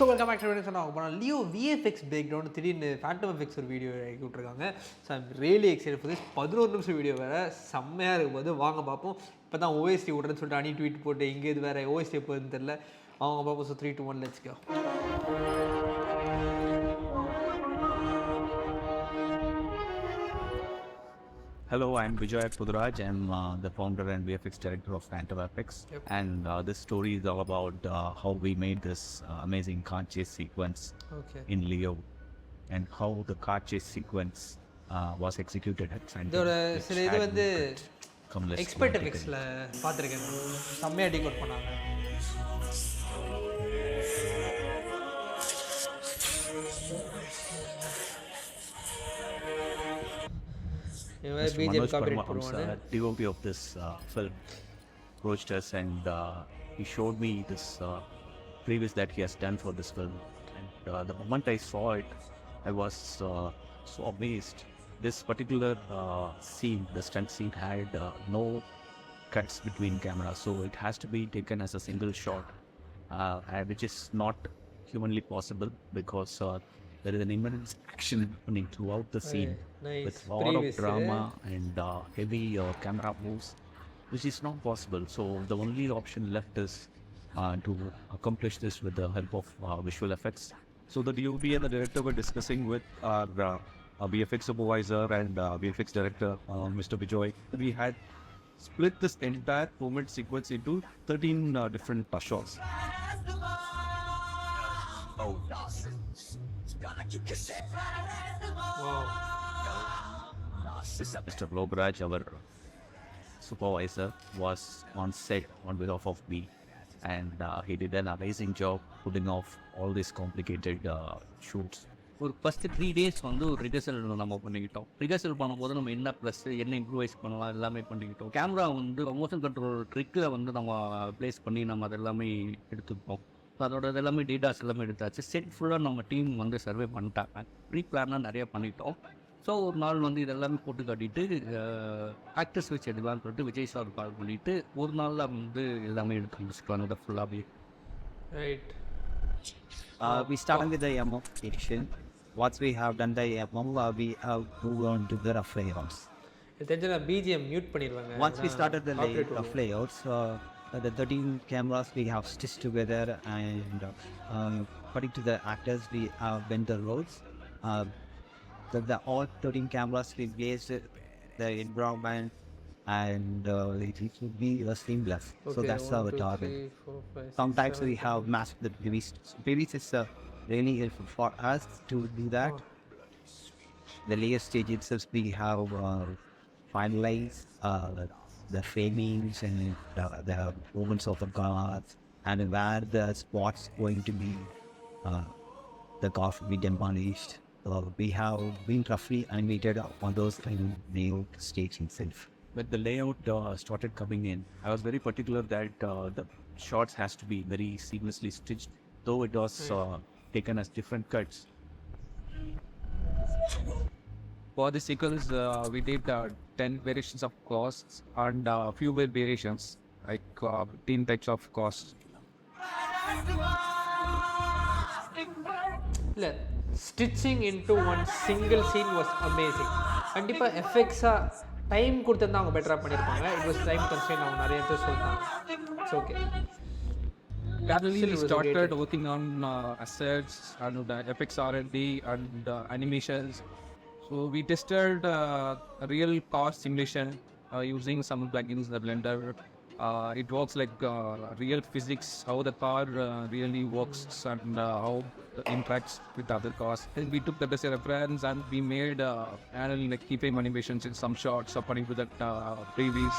So welcome back to சொன்னால் Leo VFX background திடீர்னு Phantom effects ஒரு வீடியோ இறக்கி விட்ருக்காங்க. So I'm really excited for this. 11 நிமிஷம் வீடியோ வேறு செம்மையாக இருக்கும்போது வாங்க பார்ப்போம். இப்போ தான் ஓஎஸ்டி விட்றேன்னு சொல்லிட்டு அனி ட்வீட் போட்டு இங்கே இது வேறு ஓஎஸ்டி எப்போதுன்னு தெரில. அவங்க பார்ப்போம். So 3, 2, 1 let's go. Hello, I'm Vijay Puduraj. I'm the founder and VFX director of Phantom VFX. Yep. And this story is all about how we made this amazing car chase sequence in Leo and how the car chase sequence was executed at Phantom. இதோட சில இது வந்து expert எஃபெக்ட்ஸில் பார்த்துருக்கேன். செம்மையாக decode பண்ணாங்க. Manoj Verma, who's DOP of this film, approached us and he showed me this previous that he has done for this film. And the moment I saw it, I was so amazed. This particular scene, the stunt scene, had no cuts between cameras, so it has to be taken as a single shot, which is not humanly possible because there is an immense action happening throughout the scene. Nice. With a lot of drama and heavy camera moves, which is not possible. So the only option left is to accomplish this with the help of visual effects. So the DOP and the director were discussing with our VFX supervisor and VFX director, Mr. Vijay. We had split this entire movement sequence into 13 different shots. Wow. Mr. Lobraj, our supervisor, was on set on behalf of me, and he did an amazing job putting off all these complicated shoots. ஒரு first 3 days வந்து ஒரு rehearsal நம்ம பண்ணிக்கிட்டோம். Rehearsal பண்ணும்போது நம்ம என்ன plus என்ன improvise பண்ணலாம் எல்லாமே பண்ணிக்கிட்டோம். கேமரா வந்து மோஷன் கண்ட்ரோல் ட்ரிக்கில் வந்து நம்ம ப்ளேஸ் பண்ணி நம்ம அதெல்லாமே எடுத்துப்போம். ஸோ அதோட எல்லாமே டேட்டாஸ் எல்லாமே எடுத்தாச்சு. செட் ஃபுல்லாக நம்ம டீம் வந்து சர்வே பண்ணிட்டாங்க. ப்ரீ பிளானாக நிறையா பண்ணிட்டோம். ஸோ ஒரு நாள் வந்து இதெல்லாமே போட்டு காட்டிட்டு ஆக்டர்ஸ் வச்சு எடுக்கலான்னு சொல்லிட்டு விஜய் சார் கால் பண்ணிவிட்டு ஒரு நாளில் வந்து எல்லாமே எடுத்து முடிச்சுக்கலாம் இதை ஃபுல்லாகவே. Right. We started with the MO edition. Once we have done the MO, we have moved on to the rough layouts. தெரிஞ்ச பிஜிஎம் மியூட் பண்ணிடுவாங்க. Once we started the rough layouts, the 13 cameras we have stitched together and according to the actors we have bent the roads. The all 13 cameras we placed the environment and it should be seamless. Okay, so that's our target. 3, 4, 5, 6, sometimes 7, we have masked the PVs. PVs is really helpful for us to do that. The layer stage itself we have finalized the framings and the movements of the cars and where the spots going to be the car will be demolished. We have been roughly animated on those layout stage itself. When the layout started coming in, I was very particular that the shots has to be very seamlessly stitched, though it was taken as different cuts. For the sequence, we did 10 variations of costs and few variations, like 10 types of costs. இல்லை, stitching into one single scene was amazing. கண்டிப்பாக எஃபெக்ட்ஸாக time கொடுத்துருந்தா அவங்க பெட்டராக பண்ணியிருப்பாங்க. It was time constraint. அவங்க நிறைய பேர் சொல்லிட்டாங்க. It's okay. Gradually we started working on assets and effects R&D and animations. So we tested real car simulation using some plugins in the Blender. It works like real physics, how the car really works and how it interacts with other cars. And we took that as a reference and we made like keyframe animations in some shots according to that previous.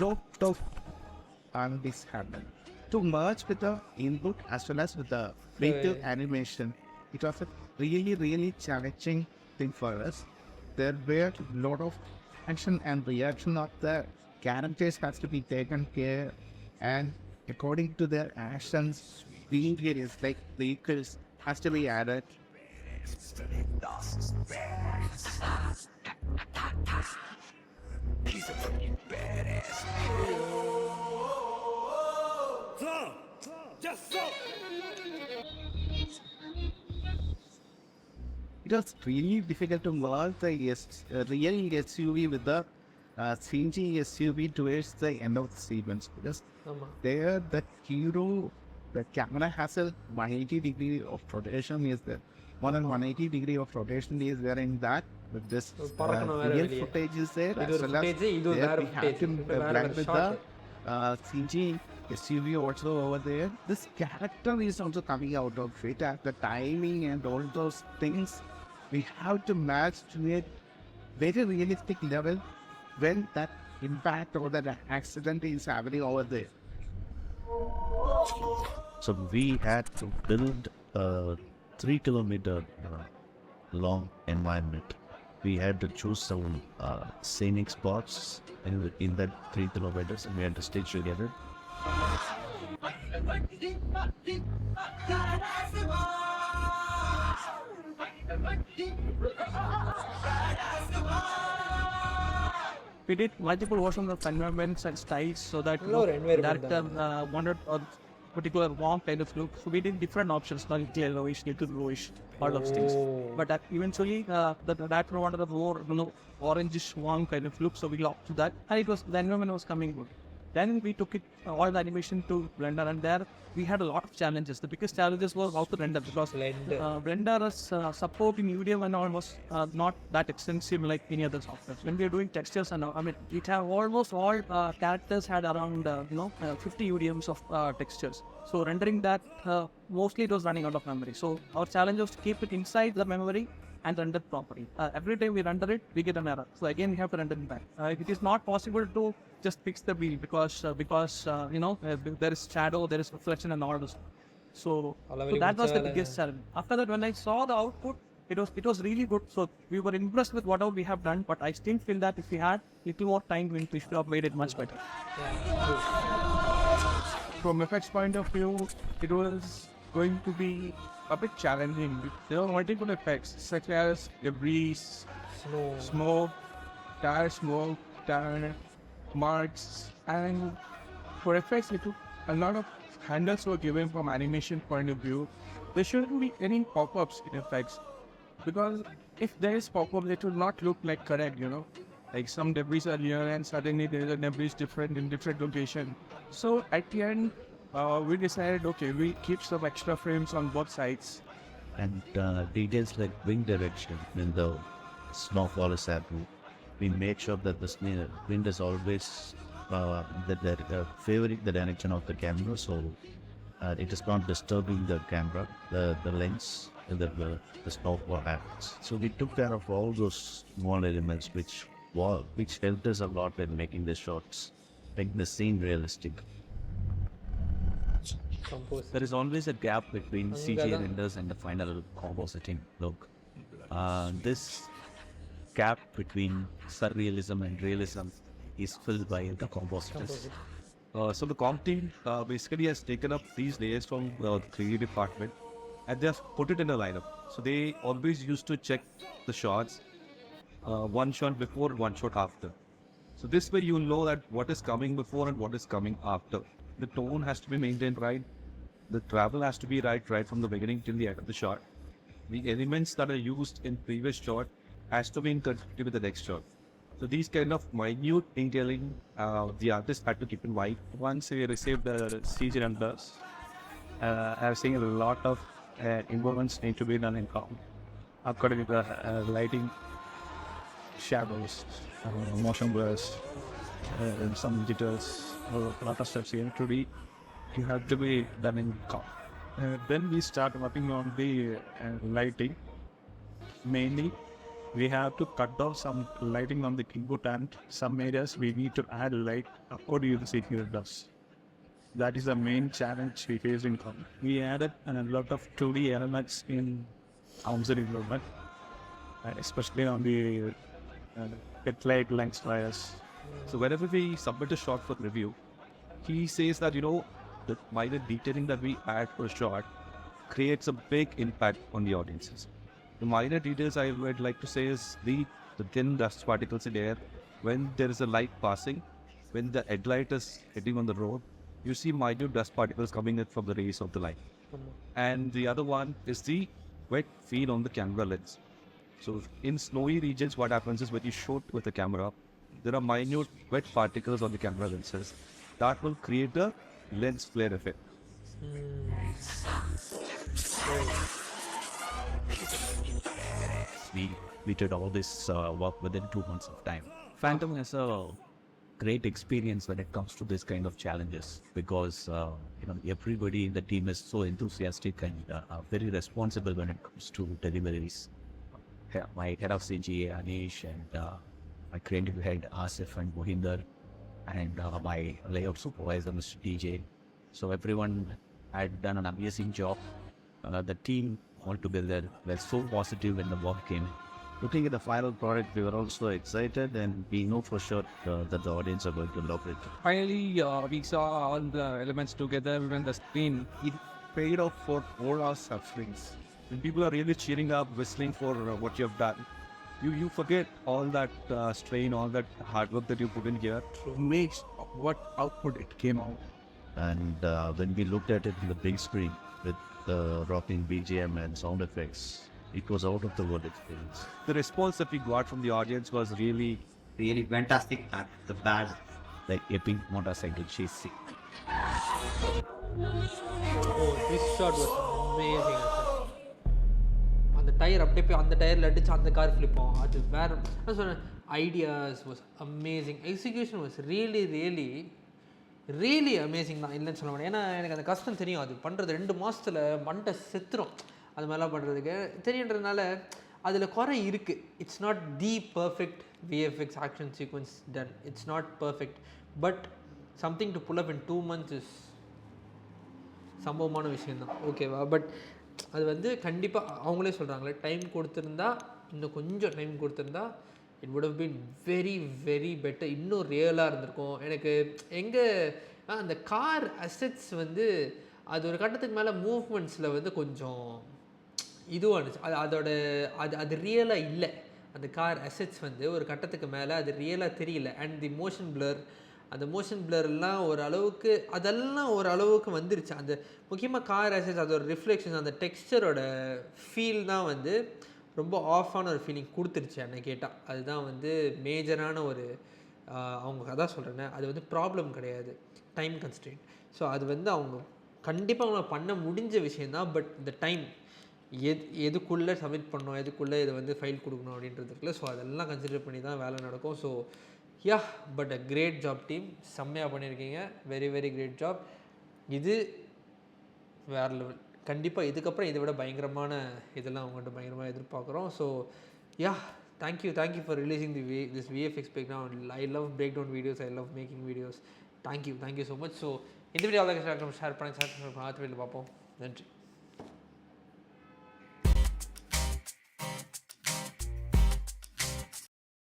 Lot of and this happened. To merge with the input as well as with the creative animation, it was a really challenging thing for us. There were a lot of action and reaction of the characters has to be taken care, and according to their actions, behaviors like vehicles has to be added. It was really difficult to merge the real SUV with the CG SUV towards the end of the sequence because there the hero, the camera has a 180 degree of rotation is there. More than 180 degree of rotation is there in that. But this real footage is there as well as there we have to blend with the CG SUV also over there. This character is also coming out of it at the timing and all those things. We have to match to a very realistic level when that impact or that accident is happening over there. So we had to build a 3 kilometer long environment. We had to choose some scenic spots in that 3 kilometers and we had to stitch together. We did multiple versions of environments and styles so that director wanted a particular warm kind of look. So we did different options, not yellowish, little bluish, all those things. But eventually, the director wanted a more orangish, warm kind of look, so we opted that, and the environment was coming good. Then we took it all the animation to Blender, and there we had a lot of challenges. The biggest challenges were how to render because Blender's support in UDM and all was not that extensive like any other software. When we are doing textures and it have almost all characters had around 50 UDMs of textures. So rendering that mostly it was running out of memory. So our challenge was to keep it inside the memory and render properly. Every time we render it, we get an error. So again, we have to render it back. It is not possible to just fix the wheel because there is shadow, there is reflection and all this. So that was the biggest challenge. After that, when I saw the output, it was really good. So we were impressed with whatever we have done, but I still feel that if we had little more time, we should have made it much better. From FX point of view, it was going to be a bit challenging. There were multiple effects such as the breeze, smoke, tire smoke, tire marks, and for effects, a lot of handles were given from animation point of view. There shouldn't be any pop-ups in effects because if there is pop-up, it will not look like correct, Like some debris are here and suddenly there is a debris different in different location. So at the end, we decided, okay, we keep some extra frames on both sides. And details like wind direction when the snowfall is happening. We made sure that the wind is always favoring the direction of the camera, so it is not disturbing the camera, the lens, and the snowfall happens. So we took care of all those small elements which helped us a lot in making the shots, making the scene realistic. There is always a gap between CG renders and the final compositing look. This gap between surrealism and realism is filled by the compositors. So the comp team basically has taken up these layers from the 3D department and they have put it in a lineup. So they always used to check the shots, one shot before, one shot after. So this way you'll know that what is coming before and what is coming after. The tone has to be maintained right. The travel has to be right from the beginning till the end of the shot. The elements that are used in previous shot has to be in continuity with the next shot. So these kind of minute detailing, the artist had to keep in mind. Once we received the CG renders, I've seen a lot of improvements need to be done in comp. According to the lighting, shadows, motion blurs, some jitters, a lot of steps here you have to be done in comp. Then we start working on the lighting. Mainly, we have to cut down some lighting on the input and some areas we need to add light according to the CG renders. That is the main challenge we face in comp. We added a lot of 2D elements in Compositing development, especially on the headlight lens flares. So whenever we submit a shot for review, he says that, the minor detailing that we add for a shot creates a big impact on the audiences. The minor details I would like to say is the the thin dust particles in the air. When there is a light passing, when the headlight is hitting on the road, you see minute dust particles coming in from the rays of the light. And the other one is the wet feel on the camera lens. So in snowy regions, what happens is when you shoot with the camera, there are minute wet particles on the camera lenses that will create a lens flare effect. We did all this work within 2 months of time. Phantom has a great experience when it comes to this kind of challenges because everybody in the team is so enthusiastic and very responsible when it comes to deliveries. My head of CGA Anish and my creative head Asif and Mohinder and my layout supervisor Mr. DJ. So everyone had done an amazing job. The team altogether were so positive when the work came. Looking at the final product, we were also excited, and we know for sure that the audience are going to love it. Finally, we saw all the elements together when the screen. It paid off for all our sufferings. When people are really cheering up, whistling for what you have done, you forget all that strain, all that hard work that you put in here. Image of what output it came out. And when we looked at it in the big screen with the rocking BGM and sound effects, it was out of the world experience. The response that we got from the audience was really fantastic at the bad. Like epic motorcycle chasing. Oh, this shot was amazing. அந்த tyre அப்படியே போய் அந்த டயரில் அடிச்சு அந்த car ஃப்ளிப்போம். அது வேறு நான் சொன்னேன், ideas was amazing, execution was really really really amazing தான், இல்லைன்னு சொல்ல முடியாது. ஏன்னா எனக்கு அந்த கஷ்டம் தெரியும், அது பண்ணுறது 2 மாதத்தில் மண்டை செத்துரும் அது மாதிரிலாம் பண்ணுறதுக்கு தெரியுன்றதுனால அதில் குறை இருக்குது. It's not the perfect VFX action sequence done, it's not perfect, but something to pull up in 2 months is சம்பவமான விஷயந்தான், ஓகேவா? பட் அது வந்து கண்டிப்பாக அவங்களே சொல்கிறாங்களே, டைம் கொடுத்துருந்தா, இன்னும் கொஞ்சம் டைம் கொடுத்துருந்தா it would have been very very better, இன்னும் ரியலாக இருந்திருக்கும். எனக்கு எங்கே அந்த கார் அசெட்ஸ் வந்து அது ஒரு கட்டத்துக்கு மேலே மூவ்மெண்ட்ஸில் வந்து கொஞ்சம் இதுவாக இருந்துச்சு. அது ரியலாக இல்லை. அந்த கார் அசெட்ஸ் வந்து ஒரு கட்டத்துக்கு மேலே அது ரியலாக தெரியல. அண்ட் தி மோஷன் பிளர், அந்த மோஷன் பிளர்லாம் ஓரளவுக்கு அதெல்லாம் ஓரளவுக்கு வந்துருச்சு. அந்த முக்கியமாக கார் அசெட்ஸ் அதோட ரிஃப்ளெக்ஷன், அந்த டெக்ஸ்டரோட ஃபீல் தான் வந்து ரொம்ப ஆஃபான ஒரு ஃபீலிங் கொடுத்துருச்சு என்னை கேட்டால். அதுதான் வந்து மேஜரான ஒரு அவங்க அதான் சொல்கிறேன்னே, அது வந்து ப்ராப்ளம் கிடையாது, டைம் கன்ஸ்ட்ரெயின்ட். ஸோ அது வந்து அவங்க கண்டிப்பாக அவங்க பண்ண முடிஞ்ச விஷயந்தான். பட் இந்த டைம் எதுக்குள்ளே சப்மிட் பண்ணணும், எதுக்குள்ளே இதை வந்து ஃபைல் கொடுக்கணும் அப்படின்றது இருக்குல்ல, ஸோ அதெல்லாம் கன்சிடர் பண்ணி தான் வேலை நடக்கும். So yeah, but a great job team, செம்மையாக பண்ணியிருக்கீங்க, வெரி வெரி கிரேட் ஜாப். இது வேறு லெவல். கண்டிப்பாக இதுக்கப்புறம் இதை விட பயங்கரமான இதெல்லாம் அவங்கள்ட்ட பயங்கரமாக எதிர்பார்க்குறோம். So yeah, thank you for releasing this VFX breakdown. I love breakdown videos, I love making videos. Thank you so much. So இந்த வீடியோ ஷேர் பண்ணுங்கள், அடுத்த வீடியோவில் பார்ப்போம். நன்றி.